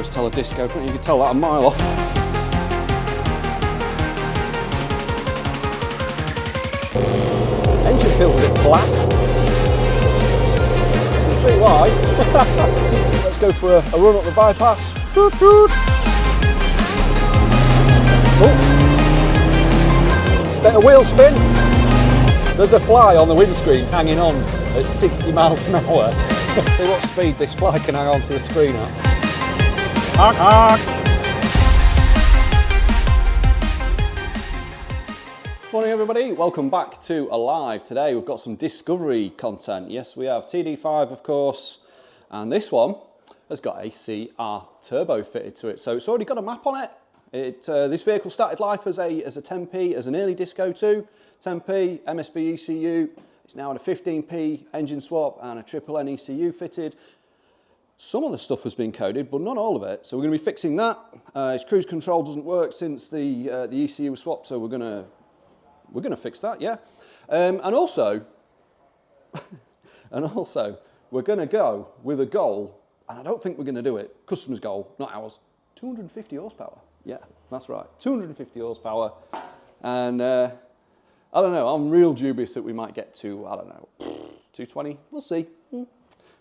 always tell a disco, you can tell that a mile off. Engine feels a bit flat. See why? Let's go for a run up the bypass. Toot toot. Oh. Bit of wheel spin. There's a fly on the windscreen hanging on at 60 miles an hour. See what speed this fly can hang on to the screen at. Honk, honk. Morning everybody, welcome back to Alive. Today we've got some Discovery content. Yes, we have TD5 of course, and this one has got a CR Turbo fitted to it. So it's already got a map on it. This vehicle started life as a 10p, as an early Disco 2, 10p, MSB ECU. It's now at a 15p engine swap and a triple N ECU fitted. Some of the stuff has been coded, but not all of it. So we're going to be fixing that. Its cruise control doesn't work since the ECU was swapped, so we're going to fix that, yeah. And also, we're going to go with a goal, and I don't think we're going to do it. Customer's goal, not ours. 250 horsepower. Yeah, that's right. 250 horsepower, and I don't know. I'm real dubious that we might get to, I don't know, 220. We'll see.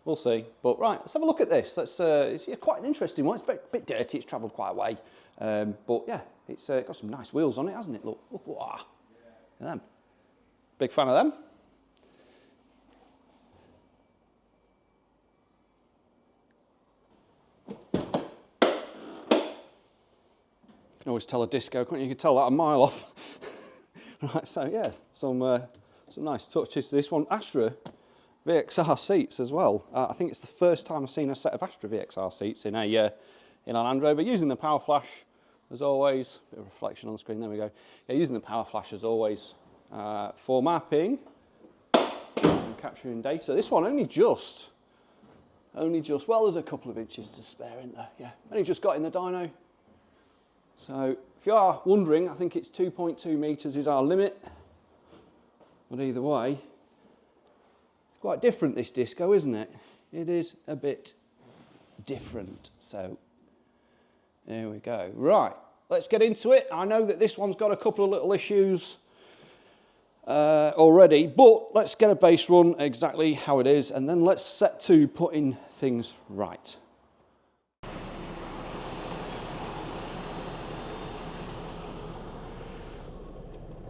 We'll see. But right, let's have a look at this. It's quite an interesting one. It's a bit dirty. It's travelled quite a way, but yeah, it's got some nice wheels on it, hasn't it? Look, wow. Look at them. Big fan of them. You can always tell a disco, can't you? You can tell that a mile off. Right, so yeah, some nice touches to this one. Astra VXR seats as well. I think it's the first time I've seen a set of Astra VXR seats in a Land Rover. Using the power flash as always. Bit of reflection on the screen. There we go. Yeah, using the power flash as always for mapping and capturing data. This one only just. Well, there's a couple of inches to spare in there. Yeah, only just got in the dyno. So if you are wondering, I think it's 2.2 meters is our limit. But either way, it's quite different, this Disco, isn't it? It is a bit different. So there we go. Right, let's get into it. I know that this one's got a couple of little issues already, but let's get a base run exactly how it is, and then let's set to putting things right.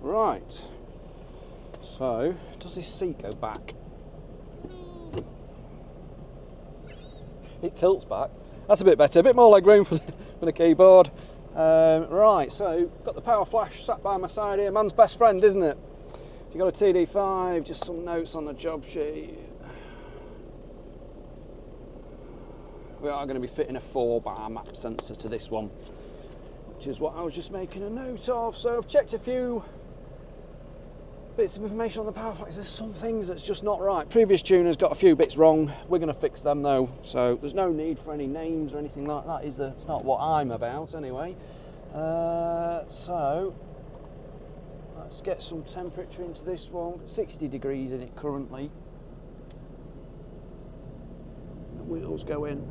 Right, so does this seat go back? It tilts back. That's a bit better, a bit more leg room for the keyboard. Right, so got the power flash sat by my side here. Man's best friend, isn't it? If you've got a TD5, just some notes on the job sheet. We are going to be fitting a 4-bar map sensor to this one, which is what I was just making a note of. So I've checked a few bits of information on the power flash. There's some things that's just not right. Previous tuner's got a few bits wrong. We're going to fix them though, so there's no need for any names or anything like that. It's not what I'm about anyway. So let's get some temperature into this one. 60 degrees in it currently. The wheels go in.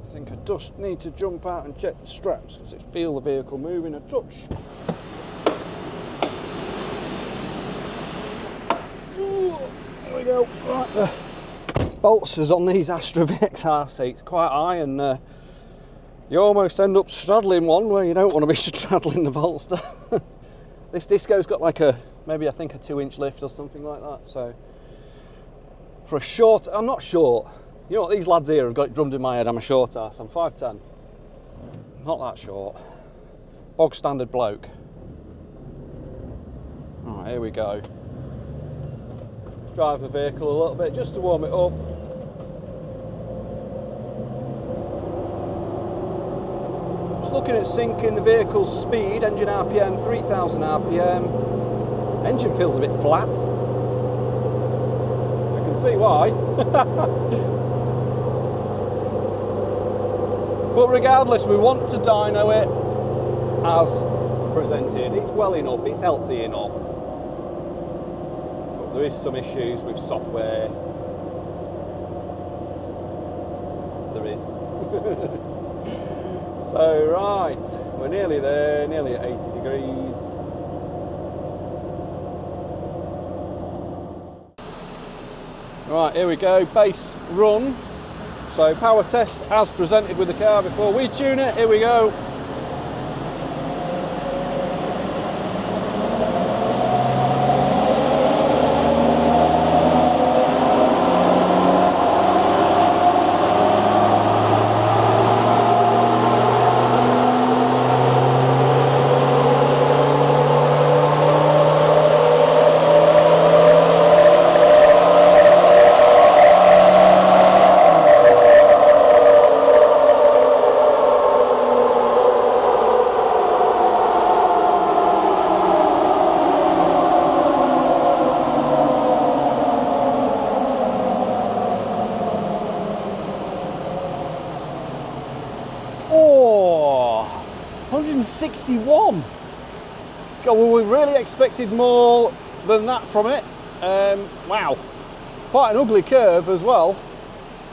I think I just need to jump out and check the straps because I feel the vehicle moving a touch. Ooh, there we go. Right, the bolsters on these Astra VXR seats quite high, and you almost end up straddling one where you don't want to be straddling the bolster. This Disco's got like maybe I think a 2-inch lift or something like that. So for a short, I'm not short. You know what, these lads here have got it drummed in my head, I'm a short ass. I'm 5'10". Not that short. Bog standard bloke. Alright, here we go. Let's drive the vehicle a little bit just to warm it up. Just looking at syncing the vehicle's speed, engine RPM 3000 RPM. Engine feels a bit flat. I can see why. But regardless, we want to dyno it as presented. It's well enough, it's healthy enough. But there is some issues with software. There is. So right, we're nearly there, nearly at 80 degrees. Right, here we go, base run. So power test as presented with the car before we tune it, here we go. Oh, 161. God, well, we really expected more than that from it. Wow, quite an ugly curve as well.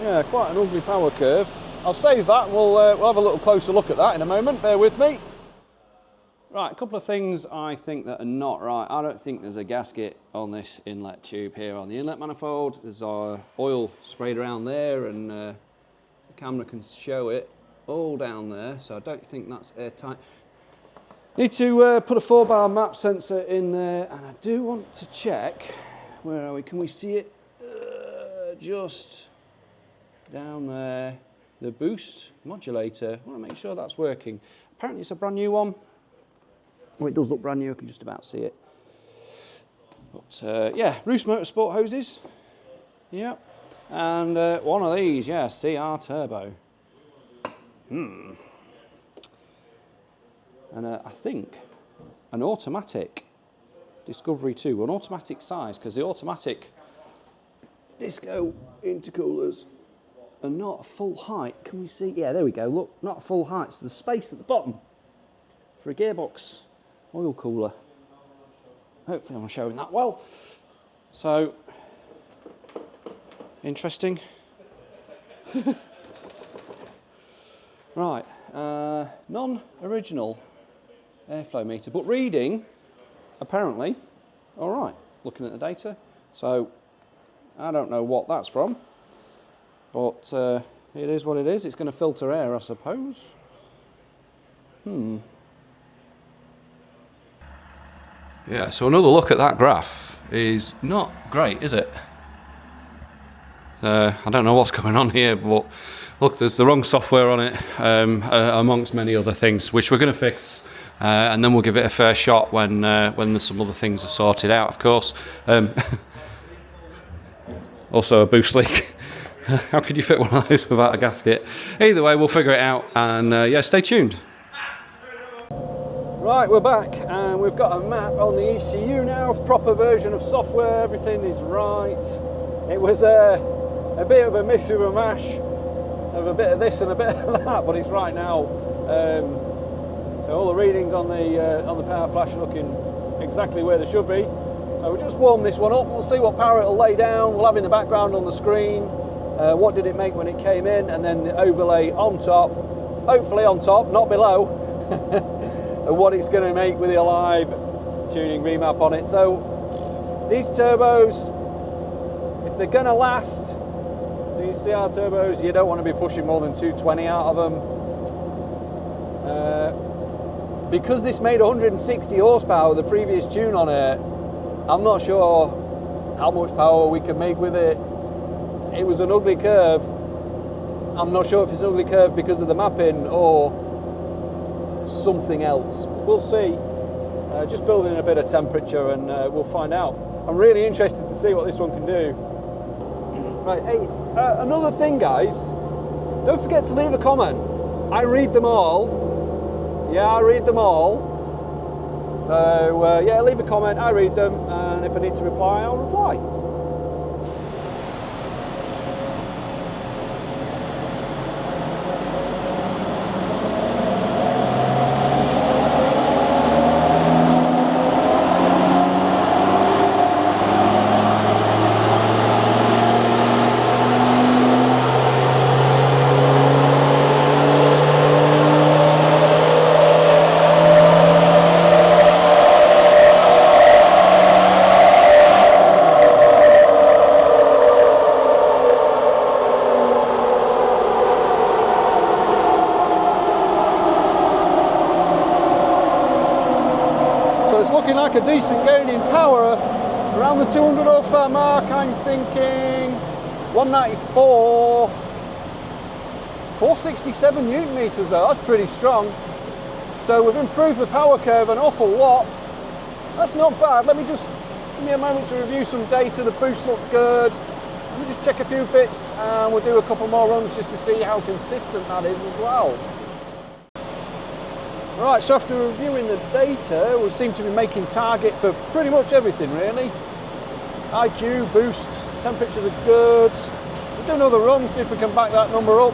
Yeah, quite an ugly power curve. I'll save that. We'll have a little closer look at that in a moment. Bear with me. Right, a couple of things I think that are not right. I don't think there's a gasket on this inlet tube here on the inlet manifold. There's oil sprayed around there, and the camera can show it all down there, so I don't think that's airtight. Need to put a 4-bar map sensor in there, and I do want to check, where are we, can we see it? Just down there, the boost modulator. I want to make sure that's working. Apparently it's a brand new one. Well, it does look brand new, I can just about see it. But yeah, Roost Motorsport hoses. Yeah, and one of these, yeah, CR Turbo. And I think an automatic Discovery 2, an automatic size, because the automatic Disco intercoolers are not a full height. Can we see? Yeah, there we go. Look, not a full height. So there's space at the bottom for a gearbox oil cooler. Hopefully I'm showing that well. So, interesting. Right, non-original airflow meter, but reading, apparently, all right, looking at the data. So, I don't know what that's from, but it is what it is. It's going to filter air, I suppose. Yeah, so another look at that graph is not great, is it? I don't know what's going on here, but look, there's the wrong software on it, amongst many other things, which we're going to fix, and then we'll give it a fair shot when there's some other things are sorted out, of course. Also a boost leak. How could you fit one of those without a gasket? Either way, we'll figure it out, and yeah, stay tuned. Right, we're back, and we've got a map on the ECU now, proper version of software, everything is right. It was a bit of a mish of a mash of a bit of this and a bit of that, but it's right now. So all the readings on the power flash are looking exactly where they should be. So we'll just warm this one up, we'll see what power it'll lay down, we'll have in the background on the screen, what did it make when it came in, and then the overlay on top, hopefully on top, not below, and what it's going to make with the Alive tuning remap on it. So these turbos, if they're going to last, these CR turbos, you don't want to be pushing more than 220 out of them. Because this made 160 horsepower, the previous tune on it, I'm not sure how much power we can make with it. It was an ugly curve. I'm not sure if it's an ugly curve because of the mapping or something else. We'll see. Just building a bit of temperature, and we'll find out. I'm really interested to see what this one can do. Right, hey, another thing, guys, don't forget to leave a comment. I read them all. Yeah, I read them all. So yeah, leave a comment, I read them, and if I need to reply, I'll reply. decent gain in power, around the 200 horsepower mark. I'm thinking 194, 467 newton meters though, that's pretty strong. So we've improved the power curve an awful lot. That's not bad. Let me just, give me a moment to review some data. The boost looked good. Let me just check a few bits and we'll do a couple more runs just to see how consistent that is as well. Right, so after reviewing the data, we seem to be making target for pretty much everything really. IQ, boost, temperatures are good. We'll do another run, see if we can back that number up.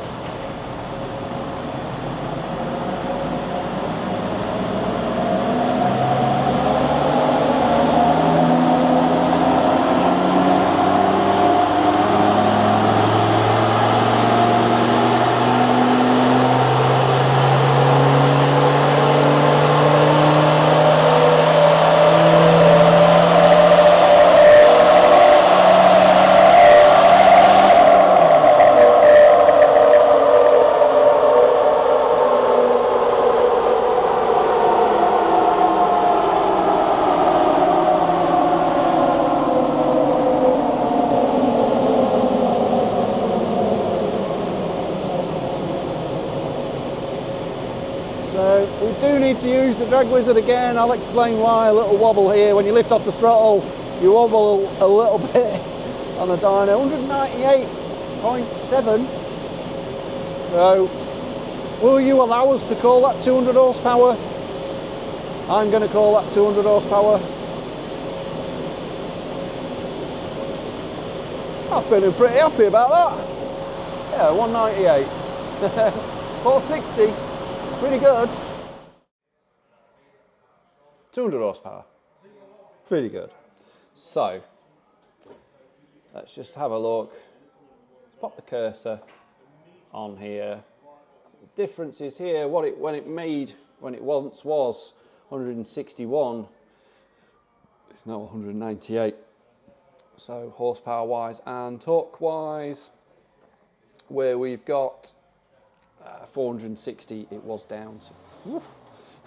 So we do need to use the drag wizard again. I'll explain why. A little wobble here. When you lift off the throttle, you wobble a little bit on the dyno. 198.7. So will you allow us to call that 200 horsepower? I'm going to call that 200 horsepower. I'm feeling pretty happy about that. Yeah, 198. 460. Pretty good. 200 horsepower. Pretty good. So, let's just have a look. Pop the cursor on here. The difference is here, when it once was 161, it's now 198. So, horsepower wise and torque wise, where we've got 460, it was down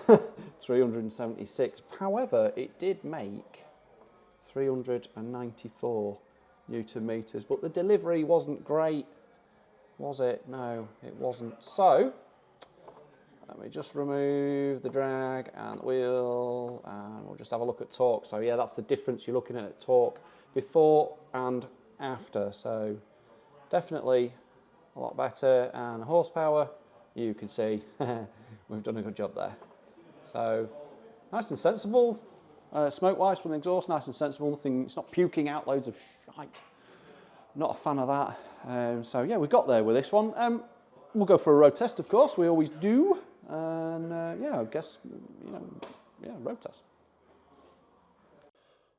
to 376. However, it did make 394 newton meters, but the delivery wasn't great, was it? No, it wasn't. So let me just remove the drag and the wheel, and we'll just have a look at torque. So yeah, that's the difference you're looking at torque before and after. So definitely a lot better, and horsepower, you can see we've done a good job there. So nice and sensible, smoke wise from the exhaust, nice and sensible, nothing, it's not puking out loads of shite. Not a fan of that. So yeah, we got there with this one. We'll go for a road test, of course, we always do. And yeah, I guess, you know, yeah, road test.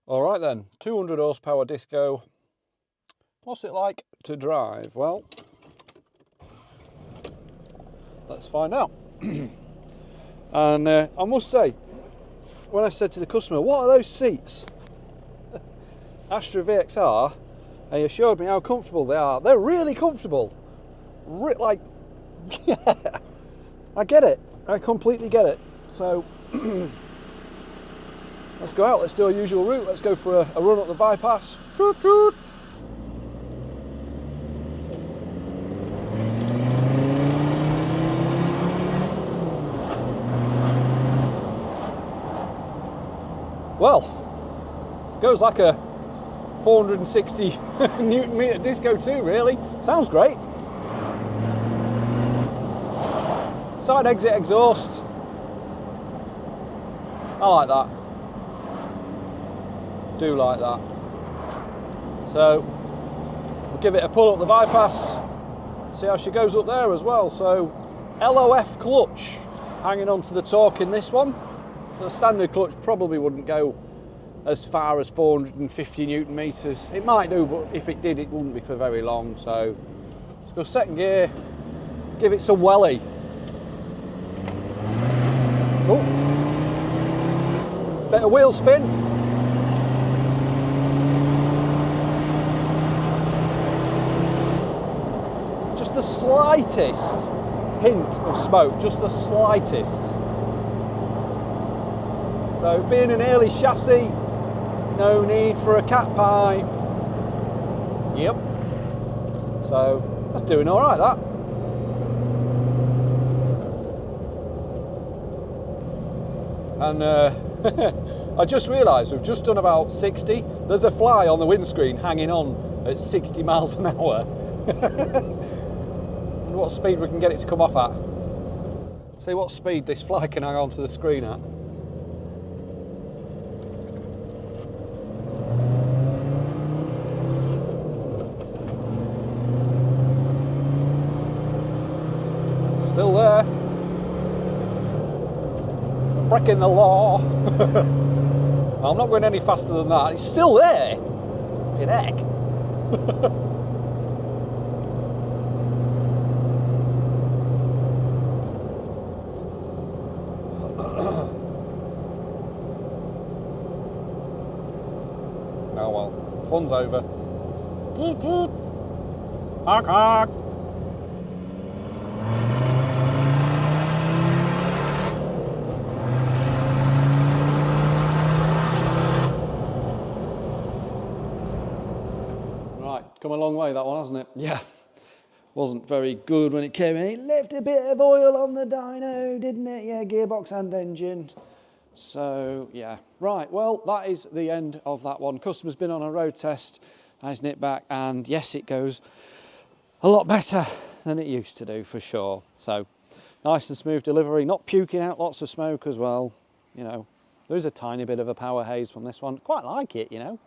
All right then, 200 horsepower Disco. What's it like to drive? Well, let's find out. And I must say, when I said to the customer, what are those seats? Astra VXR, they assured me how comfortable they are. They're really comfortable. Like, yeah, I get it. I completely get it. So, let's go out. Let's do our usual route. Let's go for a run up the bypass. Toot, toot. Well, goes like a 460 newton meter Disco 2, really. Sounds great. Side exit exhaust. I like that. Do like that. So, we'll give it a pull up the bypass. See how she goes up there as well. So, LOF clutch hanging on to the torque in this one. The standard clutch probably wouldn't go as far as 450 newton meters. It might do, but if it did, it wouldn't be for very long. So let's go second gear, give it some welly. Oh, bit of wheel spin. Just the slightest hint of smoke, just the slightest. So being an early chassis, no need for a cat pipe. Yep. So that's doing all right, that. And I just realised we've just done about 60. There's a fly on the windscreen hanging on at 60 miles an hour. And what speed we can get it to come off at. See what speed this fly can hang on to the screen at. Still there. I'm breaking the law. I'm not going any faster than that. It's still there. Fucking heck. Oh well, fun's over. Honk honk. Come a long way, that one, hasn't it? Yeah. Wasn't very good when it came in. It left a bit of oil on the dyno, didn't it? Yeah, gearbox and engine. So, yeah. Right, well, that is the end of that one. Customer's been on a road test, has nipped back, and yes, it goes a lot better than it used to do, for sure. So, nice and smooth delivery, not puking out lots of smoke as well. You know, there's a tiny bit of a power haze from this one. Quite like it, you know.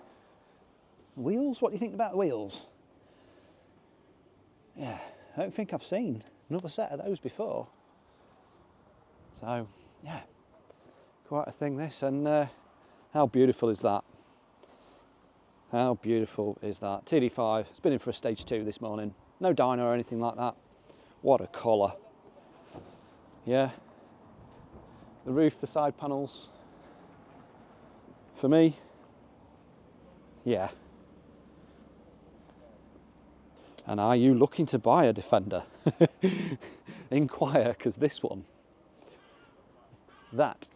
Wheels, what do you think about the wheels? Yeah, I don't think I've seen another set of those before. So, yeah, quite a thing this, and how beautiful is that? How beautiful is that? TD5, it's been in for a stage 2 this morning. No dyno or anything like that. What a colour. Yeah. The roof, the side panels. For me, yeah. And are you looking to buy a Defender? Inquire, because this one, that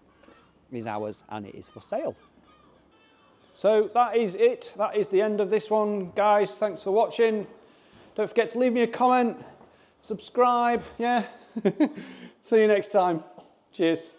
is ours and it is for sale. So that is it. That is the end of this one, guys. Thanks for watching. Don't forget to leave me a comment, subscribe, yeah. See you next time. Cheers.